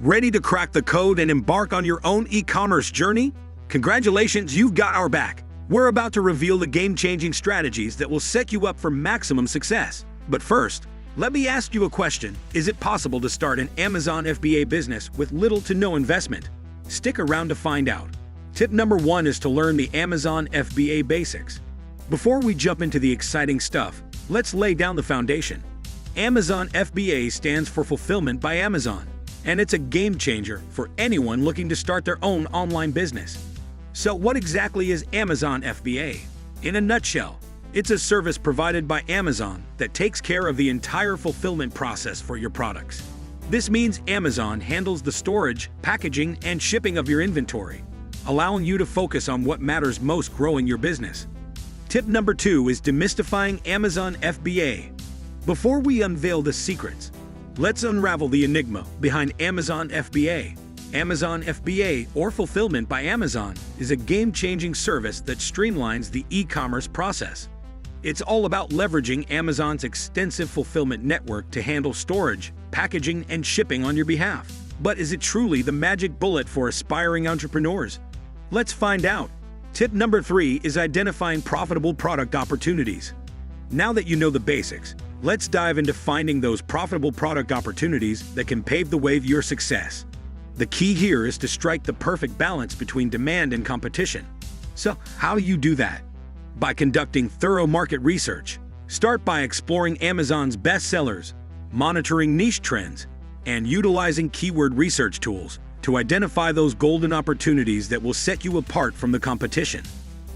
Ready to crack the code and embark on your own e-commerce journey? Congratulations, you've got our back. We're about to reveal the game-changing strategies that will set you up for maximum success. But first, let me ask you a question. Is it possible to start an Amazon FBA business with little to no investment? Stick around to find out. Tip number 1 is to learn the Amazon FBA basics. Before we jump into the exciting stuff, let's lay down the foundation. Amazon FBA stands for Fulfillment by Amazon, and it's a game changer for anyone looking to start their own online business. So what exactly is Amazon FBA? In a nutshell, it's a service provided by Amazon that takes care of the entire fulfillment process for your products. This means Amazon handles the storage, packaging, and shipping of your inventory, allowing you to focus on what matters most growing your business. Tip number 2 is demystifying Amazon FBA. Before we unveil the secrets, let's unravel the enigma behind Amazon FBA. Amazon FBA, or Fulfillment by Amazon, is a game-changing service that streamlines the e-commerce process. It's all about leveraging Amazon's extensive fulfillment network to handle storage, packaging, and shipping on your behalf. But is it truly the magic bullet for aspiring entrepreneurs? Let's find out. Tip number 3 is identifying profitable product opportunities. Now that you know the basics, let's dive into finding those profitable product opportunities that can pave the way for your success. The key here is to strike the perfect balance between demand and competition. So, how do you do that? By conducting thorough market research. Start by exploring Amazon's bestsellers, monitoring niche trends, and utilizing keyword research tools to identify those golden opportunities that will set you apart from the competition.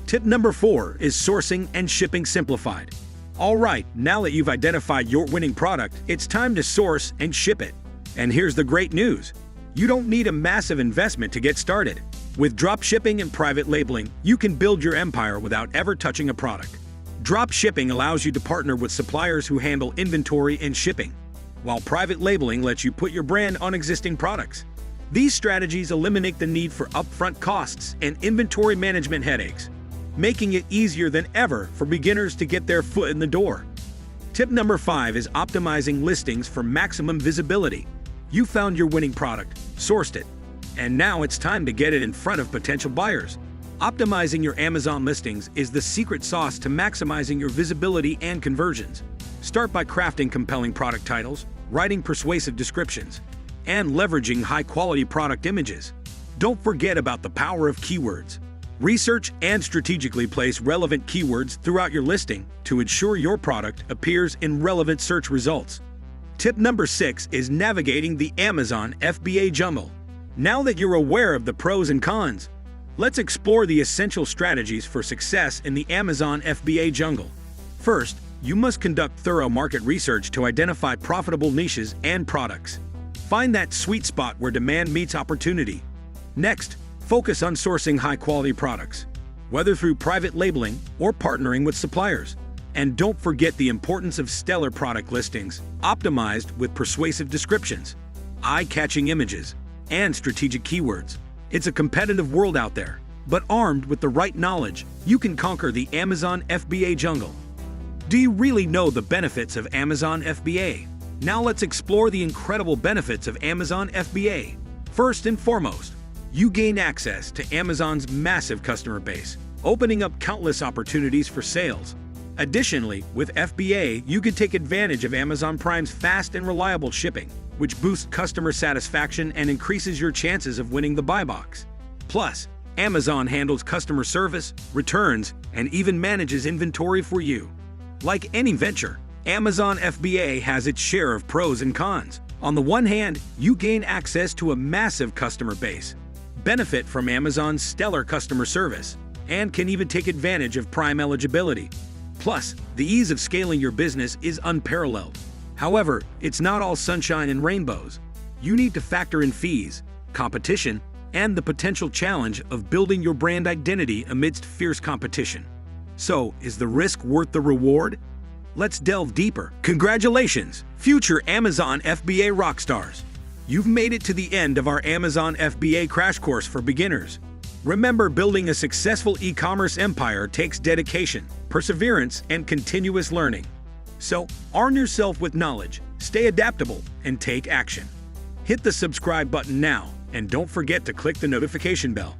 Tip number 4 is sourcing and shipping simplified. All right, now that you've identified your winning product, it's time to source and ship it. And here's the great news. You don't need a massive investment to get started. With drop shipping and private labeling, you can build your empire without ever touching a product. Drop shipping allows you to partner with suppliers who handle inventory and shipping, while private labeling lets you put your brand on existing products. These strategies eliminate the need for upfront costs and inventory management headaches, making it easier than ever for beginners to get their foot in the door. Tip number 5 is optimizing listings for maximum visibility. You found your winning product, sourced it, and now it's time to get it in front of potential buyers. Optimizing your Amazon listings is the secret sauce to maximizing your visibility and conversions. Start by crafting compelling product titles, writing persuasive descriptions, and leveraging high-quality product images. Don't forget about the power of keywords. Research and strategically place relevant keywords throughout your listing to ensure your product appears in relevant search results. Tip number 6 is navigating the Amazon FBA jungle. Now that you're aware of the pros and cons, let's explore the essential strategies for success in the Amazon FBA jungle. First, you must conduct thorough market research to identify profitable niches and products. Find that sweet spot where demand meets opportunity. Next, focus on sourcing high-quality products, whether through private labeling or partnering with suppliers. And don't forget the importance of stellar product listings, optimized with persuasive descriptions, eye-catching images, and strategic keywords. It's a competitive world out there, but armed with the right knowledge, you can conquer the Amazon FBA jungle. Do you really know the benefits of Amazon FBA? Now let's explore the incredible benefits of Amazon FBA. First and foremost, you gain access to Amazon's massive customer base, opening up countless opportunities for sales. Additionally, with FBA, you can take advantage of Amazon Prime's fast and reliable shipping, which boosts customer satisfaction and increases your chances of winning the buy box. Plus, Amazon handles customer service, returns, and even manages inventory for you. Like any venture, Amazon FBA has its share of pros and cons. On the one hand, you gain access to a massive customer base, benefit from Amazon's stellar customer service, and can even take advantage of Prime eligibility. Plus, the ease of scaling your business is unparalleled. However, it's not all sunshine and rainbows. You need to factor in fees, competition, and the potential challenge of building your brand identity amidst fierce competition. So, is the risk worth the reward? Let's delve deeper. Congratulations, future Amazon FBA rockstars! You've made it to the end of our Amazon FBA crash course for beginners. Remember, building a successful e-commerce empire takes dedication, perseverance, and continuous learning. So, arm yourself with knowledge, stay adaptable, and take action. Hit the subscribe button now and don't forget to click the notification bell.